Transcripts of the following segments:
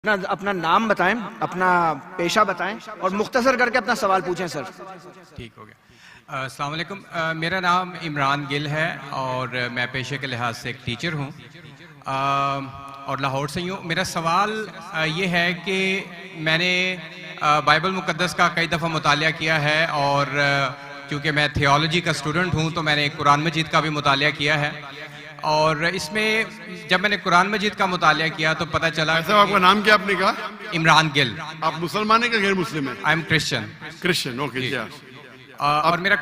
अपना अपना नाम बताएं, अपना पेशा बताएं और मुख्तसर करके अपना सवाल पूछें सर। ठीक हो गया। अस्सलाम वालेकुम। मेरा नाम इमरान गिल है और मैं पेशे के लिहाज से एक टीचर हूँ और लाहौर से ही हूँ। मेरा सवाल ये है कि मैंने बाइबल मुक़द्दस का कई दफ़ा मुतालिया किया है और क्योंकि मैं थियोलॉजी का स्टूडेंट हूँ तो मैंने कुरान मजीद का भी मुतालिया किया है और इसमें जब मैंने कुरान मजीद का मुतालिया किया तो पता चला। आपका नाम क्या आपने कहा? इमरान गिल। आप मुसलमान है कि गैर मुस्लिम है? I am Christian. Christian, okay जी। और मेरा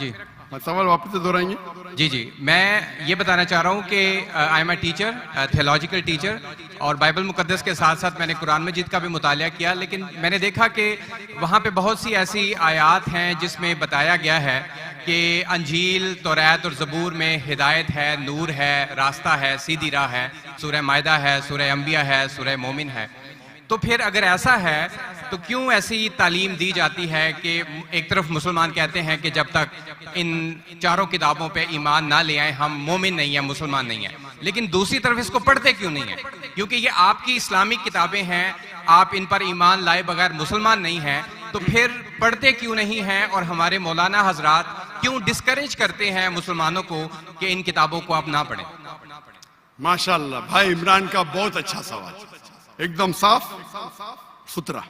जी सवाल वापस से दोहराएंगे? जी मैं ये बताना चाह रहा हूँ कि I am a teacher, theological teacher, और बाइबल मुक़द्दस के साथ साथ मैंने कुरान मजीद का भी मुतालिया किया, लेकिन मैंने देखा कि वहाँ पे बहुत सी ऐसी आयात हैं जिसमें बताया गया है कि अंजील, तौरात और ज़बूर में हिदायत है, नूर है, रास्ता है, सीधी राह है, सूरह मायदा है, सूरह अंबिया है, सूरह मोमिन है। तो फिर अगर ऐसा है तो क्यों ऐसी तालीम दी जाती है कि एक तरफ मुसलमान कहते हैं कि जब तक इन चारों किताबों पे ईमान ना ले आए हम मोमिन नहीं है, मुसलमान नहीं है, लेकिन दूसरी तरफ इसको पढ़ते क्यों नहीं है? क्योंकि ये आपकी इस्लामिक किताबें हैं, आप इन पर ईमान लाए बगैर मुसलमान नहीं हैं, तो फिर पढ़ते क्यों नहीं हैं? और हमारे मौलाना हजरात क्यों डिस्करेज करते हैं मुसलमानों को कि इन किताबों को आप ना पढ़ें? माशाअल्लाह, भाई इमरान का बहुत अच्छा सवाल, एकदम साफ सुथरा।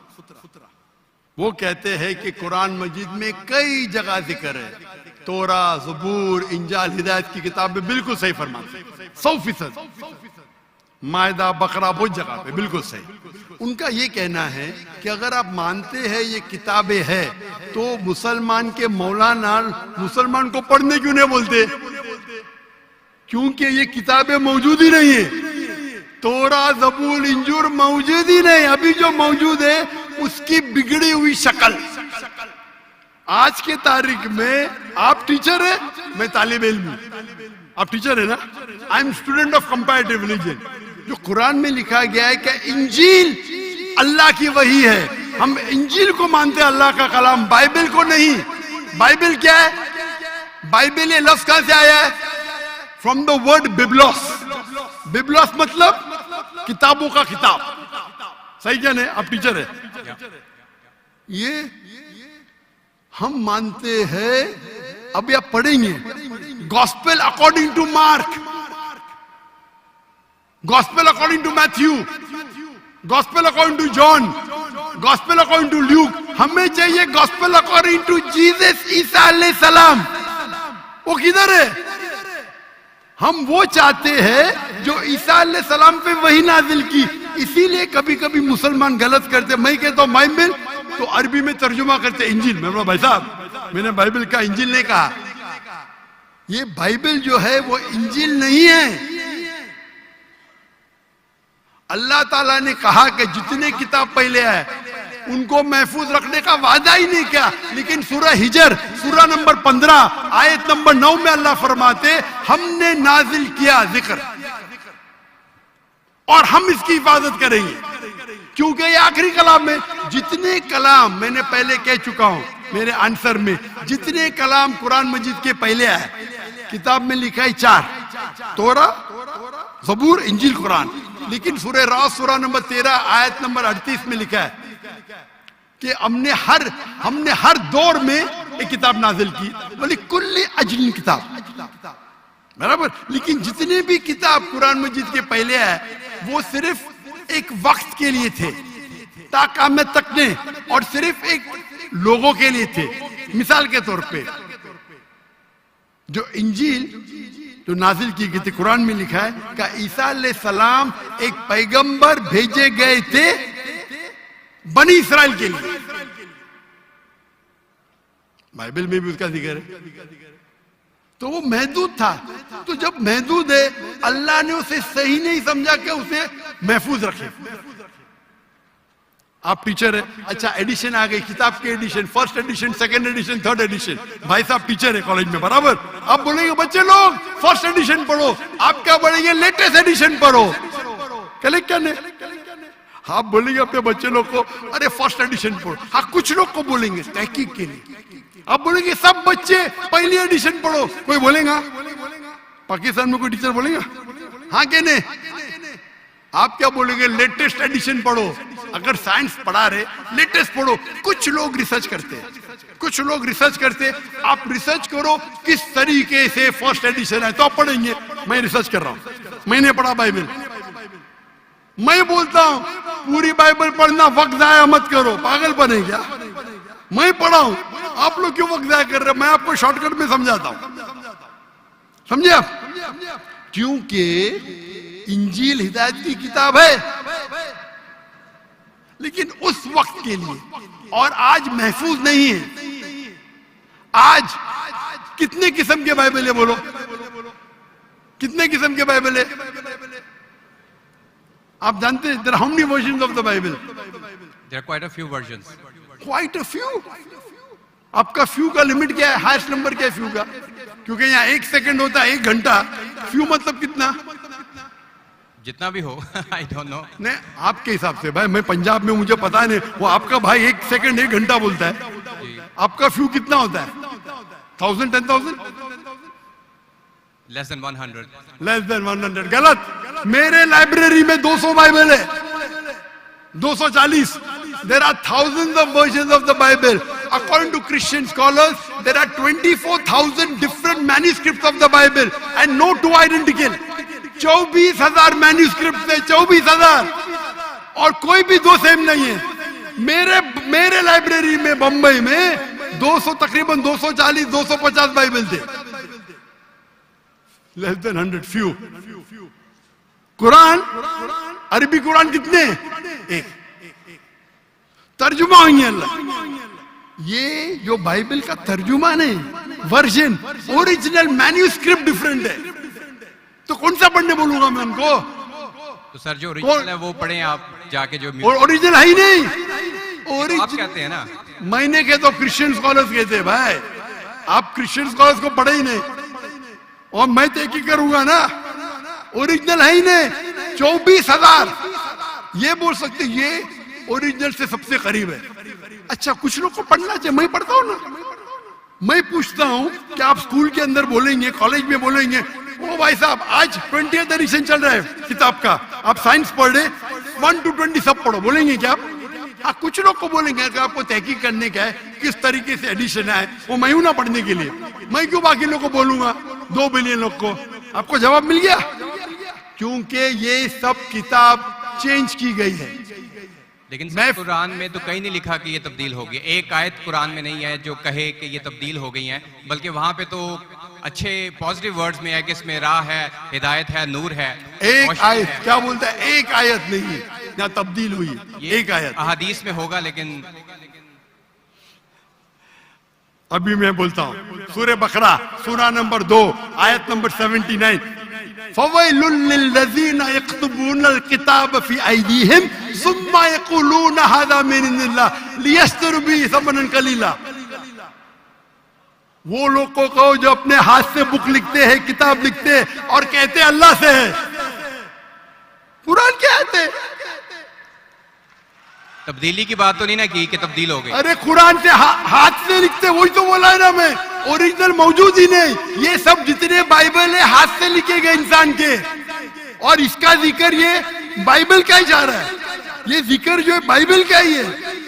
वो कहते हैं कि कुरान मजीद में कई जगह जिक्र है, तोरा, ज़बूर, इंजाल, हिदायत की किताबें बिल्कुल सही फरमाते, 100%। मायदा, बकरा, बहुत जगह पे बिल्कुल सही। उनका ये कहना है कि अगर आप मानते हैं ये किताबें है तो मुसलमान के मौलाना मुसलमान को पढ़ने क्यों नहीं बोलते? क्योंकि ये किताबें मौजूद ही नहीं है। तोरा, ज़बूर, इंजूर मौजूद ही नहीं। अभी जो मौजूद है उसकी बिगड़ी हुई शक्ल। आज के तारीख में आप टीचर है, मैं तालिब इल्म हूं। आप टीचर है ना? I am student of comparative religion. जो कुरान में लिखा गया है कि इंजील अल्लाह की वही है, हम इंजील को मानते हैं, अल्लाह का कलाम, बाइबल को नहीं। बाइबल क्या है? बाइबल ये लफ्ज कहां से आया है? From the word biblos. Biblos मतलब किताबों का किताब। सही क्या नहीं? आप टीचर है। ये हम मानते हैं। अभी आप पढ़ेंगे gospel according to Mark, gospel according to Matthew, gospel according to John, gospel according to Luke. हमें चाहिए gospel according to Jesus Isa अलैहि सलाम। वो किधर है? हम वो चाहते हैं जो ईसा अलैहि सलाम पे वही नाजिल की। इसीलिए कभी कभी मुसलमान गलत करते। मैं कहता हूं बाइबल तो अरबी में तर्जुमा करते इंजील। मैं बोला भाई साहब, मैंने बाइबल का इंजील नहीं कहा। ये बाइबल जो है वो इंजील नहीं है। अल्लाह ताला ने कहा कि जितने किताब पहले आए उनको महफूज रखने का वादा ही नहीं किया, लेकिन सूरह हिजर सूरह नंबर 15 आयत नंबर 9 में अल्लाह फरमाते हमने नाजिल किया जिक्र और हम इसकी हिफाजत करेंगे, क्योंकि ये आखिरी कलाम है। जितने कलाम मैंने पहले कह चुका हूं मेरे आंसर में, जितने कलाम कुरान मजीद के पहले आए किताब में लिखा है 4, तोरा, ज़बूर, इंजील, कुरान। लेकिन सूरह रात सूरह नंबर 13 आयत नंबर 38 में लिखा है कि हमने हर दौर में एक किताब नाजिल की, बोली कुल्ली अजलिन किताब, बराबर। लेकिन जितने भी किताब कुरान मजीद के पहले आए वो सिर्फ एक वक्त के लिए थे, ताक़यामत तक ने, और सिर्फ एक लोगों के लिए थे। मिसाल के तौर पे जो इंजील जो नाजिल की गई थी, कुरान में लिखा है कि ईसा अलैहि सलाम एक पैगंबर भेजे गए थे बनी इस्राइल के लिए। बाइबल में भी उसका जिक्र है। तो वो महदूद था। तो जब महदूद है, अल्लाह ने उसे सही नहीं समझा कि उसे महफूज रखे। आप टीचर है, अच्छा एडिशन आ गई, किताब के edition, first edition, second edition, third edition. भाई साहब टीचर है कॉलेज में, बराबर। आप बोलेंगे बच्चे लोग फर्स्ट एडिशन पढ़ो, आप क्या बोलेंगे? लेटेस्ट एडिशन पढ़ो। कलेक्ट क्या नहीं? आप बोलेंगे अपने बच्चे लोग को अरे फर्स्ट एडिशन पढ़ो। हाँ, कुछ लोग को बोलेंगे तहकीक के लिए। आप बोलेंगे सब बच्चे पहली एडिशन पढ़ो, कोई बोलेगा? पाकिस्तान में कोई टीचर बोलेगा हाँ के नहीं? आप क्या बोलेंगे? लेटेस्ट एडिशन पढ़ो। अगर साइंस पढ़ा रहे, लेटेस्ट पढ़ो। कुछ लोग रिसर्च करते हैं, कुछ लोग रिसर्च करते। आप रिसर्च करो किस तरीके से फर्स्ट एडिशन है, तो आप पढ़ेंगे। मैं रिसर्च कर रहा हूं, मैंने पढ़ा बाइबल। मैं बोलता हूं पूरी बाइबल पढ़ना, वक्त जाया मत करो। पागल बने क्या? मैं पढ़ा हूं, आप लोग क्यों वक्त जाया कर रहे हैं? मैं आपको शॉर्टकट में समझाता हूं, समझे आप? क्योंकि इंजील हिदायत की किताब है, लेकिन उस वक्त के लिए, और आज महफूज नहीं है। आज कितने किस्म के बाइबल है? बोलो, कितने किस्म के बाइबल है? आप जानते हैं there are how many versions of the Bible? There are quite a few versions. Quite a few. आपका फ्यू का लिमिट क्या है? हाईएस्ट नंबर क्या है फ्यू का? क्योंकि यहाँ 1 सेकंड होता है 1 घंटा। फ्यू मतलब कितना? जितना भी हो आई डोंट नो। नहीं, आपके हिसाब से भाई, मैं पंजाब में, मुझे पता नहीं। वो आपका भाई 1 सेकंड 1 घंटा बोलता है। आपका फ्यू कितना होता है? 1000, 10,000? Less than 100। Less than 100। गलत। मेरे लाइब्रेरी में 200 बाइबल है, 240। There are thousands of versions of the Bible. According to Christian scholars, there are 24,000 different manuscripts of the Bible and no two identical. 24,000 manuscript है, 24,000, और कोई भी दो सेम नहीं है। मेरे लाइब्रेरी में बंबई में 200, तकरीबन 240, 250 बाइबल थे। Less than 100, few. कुरान, अरबी कुरान कितने? एक। तर्जुमा हुई है अल्लाह। ये जो बाइबल का तर्जुमा नहीं, वर्जन, ओरिजिनल मैन्यूस्क्रिप्ट डिफरेंट है। तो कौन सा पढ़ने बोलूंगा मैं उनको? तो सर जो ओरिजिनल है वो पढ़ें आप जाके। जो ओरिजिनल है ही नहीं। आप कहते हैं ना, मैंने कहे तो क्रिश्चियन स्कॉलर्स कहते हैं। भाई आप क्रिश्चियन स्कॉलर्स को पढ़े ही नहीं, और मैं तो एक ही करूंगा ना। ओरिजिनल है ही नहीं। 24,000 ये बोल सकते, ये ओरिजिनल से सबसे करीब है। अच्छा, कुछ लोग को पढ़ना चाहिए, मैं पढ़ता हूं ना। मैं पूछता हूं कि आप स्कूल के अंदर बोलेंगे, कॉलेज में बोलेंगे, ओ भाई साहब आज 20th एडिशन चल रहा है किताब का, आप साइंस पढ़ रहे, 1 to 20 सब पढ़ो, बोलेंगे क्या आप? हाँ, कुछ लोग को बोलेंगे कि आपको तहकीक करने का है किस तरीके से एडिशन है, वो मैं हूं ना पढ़ने के लिए। मैं क्यों बाकी लोग को बोलूंगा? 2 बिलियन लोग को। आपको जवाब मिल गया? क्योंकि ये सब किताब चेंज की गई है। लेकिन कुरान में तो कहीं नहीं लिखा कि ये तब्दील होगी। एक आयत कुरान में नहीं है जो कहे कि ये तब्दील हो गई है, बल्कि वहां पे तो अच्छे पॉजिटिव वर्ड्स में है कि इसमें राह है, हिदायत है, नूर है। एक आयत क्या बोलता है? एक आयत नहीं ना तब्दील हुई, एक आयत। अहादीस में होगा, लेकिन अभी मैं बोलता हूँ सूरह बकरा, सूरा नंबर 2, आयत नंबर 79। फवैलुल लिल्लज़ीना यक्तुबूनल किताब फी अयदीहिम सुम्मा यक़ूलूना हाज़ा मिन इंदिल्लाह लियश्तरू बिही समनन कलीला। वो लोग को कहो जो अपने हाथ से बुक लिखते हैं, किताब लिखते हैं, और कहते हैं अल्लाह से है। कुरान क्या है? तब्दीली की बात तो नहीं ना की कि तब्दील हो गई। अरे कुरान से हाथ से लिखते, वही तो बोला है ना मैं। ओरिजिनल मौजूद ही नहीं। ये सब जितने बाइबल है हाथ से लिखे गए इंसान के, और इसका जिक्र ये बाइबल का ही जा रहा है। ये जिक्र जो है बाइबल का ही है।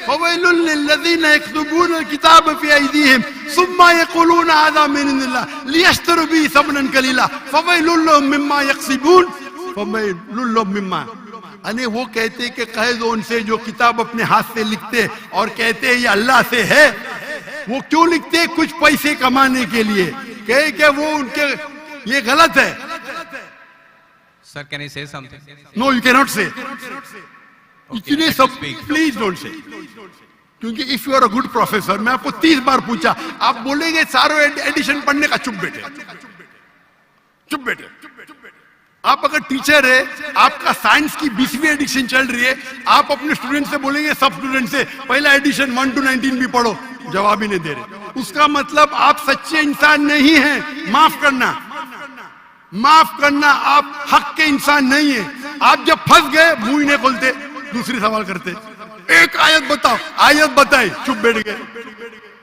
फवैलुल लिल्लज़ीना यक्तुबूनल किताब फी अयदीहिम सुम्मा यक़ूलूना हाज़ा मिन इंदिल्लाह लियश्तरू बिही समनन कलीला फवैलुल लहुम मिम्मा यक्सिबून फवैलुल लहुम मिम्मा। अने वो कहते कि कह दो उनसे जो किताब अपने हाथ से लिखते और कहते हैं ये अल्लाह से है। वो क्यों लिखते? कुछ पैसे कमाने के लिए। कहे कि वो उनके, ये गलत है। Sir can I say something? No, you can not say. इतने सब प्लीज डोंट से, क्योंकि if you are a good professor, मैं आपको 30 बार पूछा, आप बोलेंगे सारे एडिशन पढ़ने का। चुप बैठे, चुप बैठे। आप अगर टीचर है, आपका साइंस की 20वीं एडिशन चल रही है, आप अपने स्टूडेंट से बोलेंगे, सब स्टूडेंट से पहला एडिशन 1 to 19 भी पढ़ो, जवाब ही नहीं दे रहे। उसका मतलब आप सच्चे इंसान नहीं हैं। माफ करना, माफ करना, आप हक के इंसान नहीं है। आप जब फंस गए मुंह ही नहीं खोलते, दूसरी सवाल करते। एक आयत बताओ, आयत बताई, चुप बैठ गए।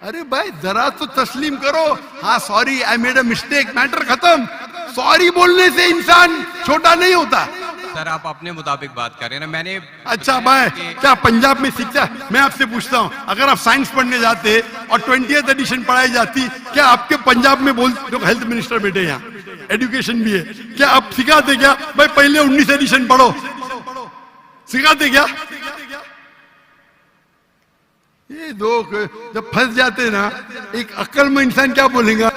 अरे भाई जरा तो तस्लीम करो। हाँ sorry, I made a mistake, matter खत्म। सॉरी बोलने से इंसान छोटा नहीं होता। सर आप अपने मुताबिक बात कर रहे हैं ना, मैंने अच्छा भाई, क्या पंजाब में शिक्षा, मैं आपसे पूछता हूँ, अगर आप साइंस पढ़ने जाते और 20th एडिशन पढ़ाई जाती, क्या आपके पंजाब में बोल, जो हेल्थ मिनिस्टर बैठे यहाँ, एजुकेशन भी है, क्या आप सिखाते क्या भाई पहले 19 एडिशन पढ़ो, सिखाते क्या? ये दो जब फंस जाते ना, एक अक्ल में इंसान क्या बोलेगा,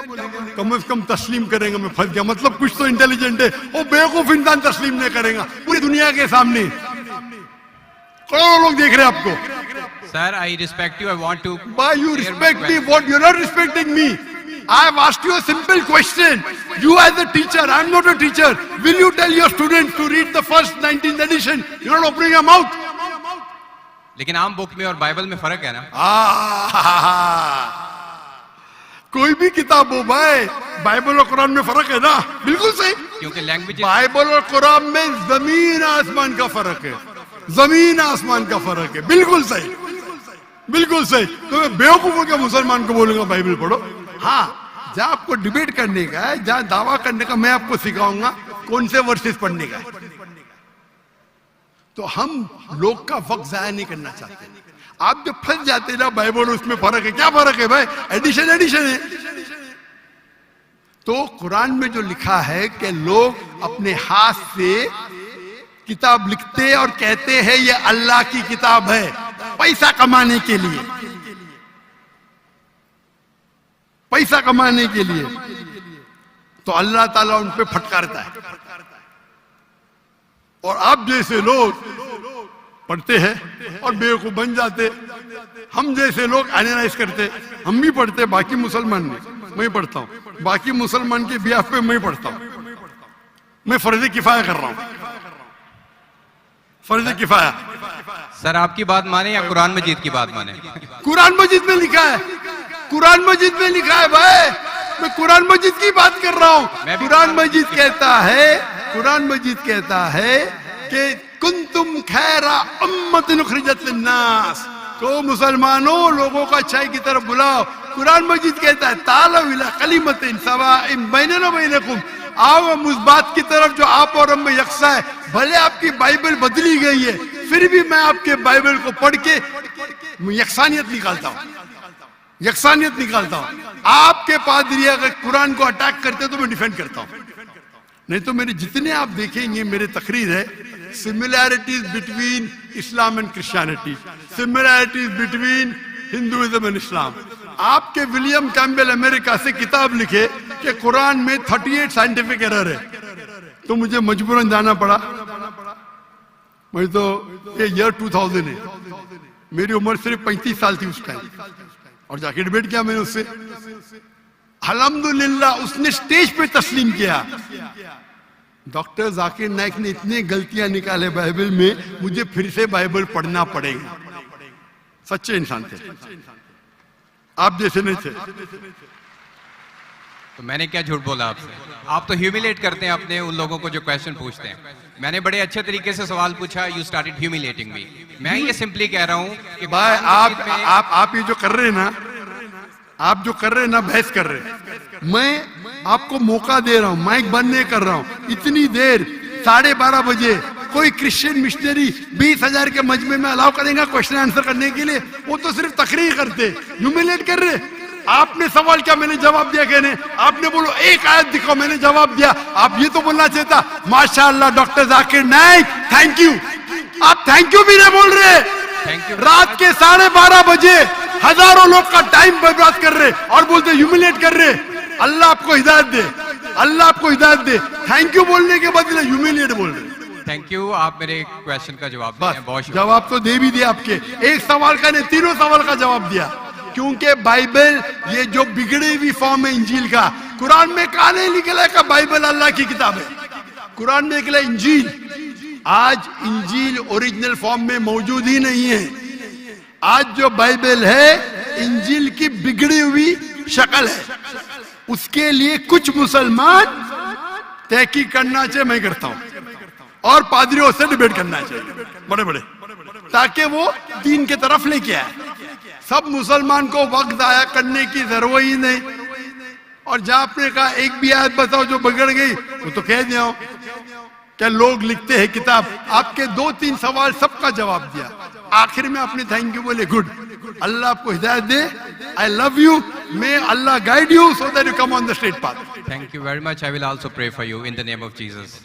कम से कम तस्लीम करेंगे मैं फंस गया, मतलब कुछ तो इंटेलिजेंट है, वो बेवकूफ इंसान तस्लीम नहीं करेगा पूरी दुनिया के सामने, करोड़ों लोग देख रहे हैं आपको। Sir I respect you, I want to Why you respect me? What you're not respecting me? I have asked you a simple question. You as a teacher, I'm not a teacher. Will you tell your students to read the first 19th edition? You're not opening your mouth. लेकिन आम book में और Bible में फर्क है ना। कोई भी किताब हो भाई, बाइबल और कुरान में फर्क है ना, बिल्कुल सही, क्योंकि लैंग्वेज, बाइबल और कुरान में जमीन आसमान का फर्क है, जमीन आसमान का फर्क है, बिल्कुल सही, बिल्कुल सही। तो मैं बेवकूफों के मुसलमान को बोलूंगा बाइबल पढ़ो। हाँ, जहाँ आपको डिबेट करने का है, जहाँ दावा करने का, मैं आपको सिखाऊंगा कौन से वर्सेस पढ़ने का है। तो हम लोग का वक्त जाया नहीं करना चाहते। आप जब फंस जाते ना बाइबल, उसमें फर्क है, क्या फर्क है भाई, एडिशन एडिशन है। तो कुरान में जो लिखा है कि लोग अपने हाथ से किताब लिखते और कहते हैं ये अल्लाह की किताब है, पैसा कमाने के लिए, पैसा कमाने के लिए, तो अल्लाह ताला उन पे फटकारता है। और आप जैसे लोग पढ़ते हैं और बेवकूफ बन जाते, हम जैसे लोग एनालाइज करते, हम भी पढ़ते, बाकी मुसलमान नहीं, मैं पढ़ता हूं, बाकी मुसलमान के बियाह पे मैं पढ़ता हूं, मैं फर्ज किफाया कर रहा हूं, फर्ज किफाया। सर आपकी बात माने या कुरान मजीद की बात माने? कुरान मजीद में लिखा है, कुरान मजीद में लिखा है भाई, मैं कुरान मजीद की बात कर रहा हूं। कुरान मजीद कहता है, कुरान मजीद कहता है कि कुंतुम खैरा उम्मतिन उखरिजत लिन्नास, तो मुसलमानों लोगों का अच्छाई की तरफ बुलाओ। कुरान मजीद कहता है तालौ इला कलिमतिन सवाइन बैनना बैनकुम, आओ हम उस बात की तरफ जो आप और हम में यकसा है। भले आपकी बाइबल बदली गई है, फिर भी मैं आपके बाइबल को पढ़ के यकसानियत निकालता हूं, यकसानियत निकालता हूं। आपके पादरी अगर कुरान को अटैक करते तो मैं डिफेंड करता हूं, नहीं तो मेरे जितने आप देखेंगे मेरे तकरीर है, similarities between Islam and Christianity, similarities between Hinduism and Islam. आपके विलियम कैम्बेल अमेरिका से किताब लिखे कि कुरान में 38 साइंटिफिक एरर है, तो मुझे मजबूरन जाना पड़ा। मैं तो ये ईयर 2000 है, मेरी उम्र सिर्फ 35 साल थी उस टाइम, और जाके डिबेट किया मैंने उससे। अल्हम्दुलिल्लाह उसने स्टेज पे तस्लीम किया। डॉक्टर जाकिर नाइक ने इतनी गलतियां निकाले बाइबल में, मुझे फिर से बाइबल पढ़ना पड़ेगा। सच्चे इंसान थे, आप जैसे नहीं थे। तो मैंने क्या झूठ बोला आपसे? आप तो ह्यूमिलेट करते हैं अपने उन लोगों को जो क्वेश्चन पूछते हैं। मैंने बड़े अच्छे तरीके से सवाल पूछा, यू स्टार्टेड ह्यूमिलेटिंग मी। मैं ये सिंपली कह रहा हूँ कि भाई आप ये जो कर रहे हैं ना, आप जो कर रहे हैं ना, बहस कर रहे हैं, मैं आपको मौका दे रहा हूं, माइक बंद नहीं कर रहा हूं। इतनी देर 12:30 बजे कोई क्रिश्चियन मिशनरी 20,000 के मजमे में अलाउ करेगा क्वेश्चन आंसर करने के लिए? वो तो सिर्फ तकरीर करते, ह्यूमिलेट कर रहे। आपने सवाल किया, मैंने जवाब दिया। कहने आपने बोलो एक आयत दिखाओ, मैंने जवाब दिया। आप ये तो बोलना चाहिए था माशाअल्लाह doctor Zakir Naik, thank you. आप थैंक यू भी नहीं बोल रहे। Thank you. रात के 12:30 बजे हजारों लोग का टाइम बर्बाद कर रहे और बोलते ह्यूमिलेट कर रहे। अल्लाह आपको हिदायत दे, अल्लाह आपको हिदायत दे। थैंक यू बोलने के बदले ह्यूमिलेट बोल रहे। थैंक यू, आप मेरे क्वेश्चन का जवाब दिया, बहुत शुक्रिया। जवाब तो दे भी दिया आपके, एक सवाल का नहीं, तीनों सवाल का जवाब दिया। क्योंकि बाइबल ये जो बिगड़ी हुई फॉर्म है इंजील का, कुरान में कहा नहीं निकला का बाइबल अल्लाह की किताब है, कुरान में निकला इंजील। आज इंजील ओरिजिनल फॉर्म में मौजूद ही नहीं है। आज जो बाइबल है इंजील की बिगड़ी हुई शक्ल है। उसके लिए कुछ मुसलमान तहकीक करना चाहिए, मैं करता हूं, और पादरियों से डिबेट करना चाहिए बड़े बड़े, ताकि वो दीन की तरफ लेके आए। सब मुसलमान को वक्त आया करने की जरूरत ही नहीं। और जहां आपने कहा एक भी आयत बताओ जो बिगड़ गई, वो तो कह दिया, क्या लोग लिखते हैं किताब, आपके 2-3 सवाल सबका जवाब दिया, आखिर में अपने थैंक यू बोले, गुड, अल्लाह आपको हिदायत दे, I love you, may Allah guide you so that you come on the straight path. Thank you very much. I will also pray for you in the name of Jesus.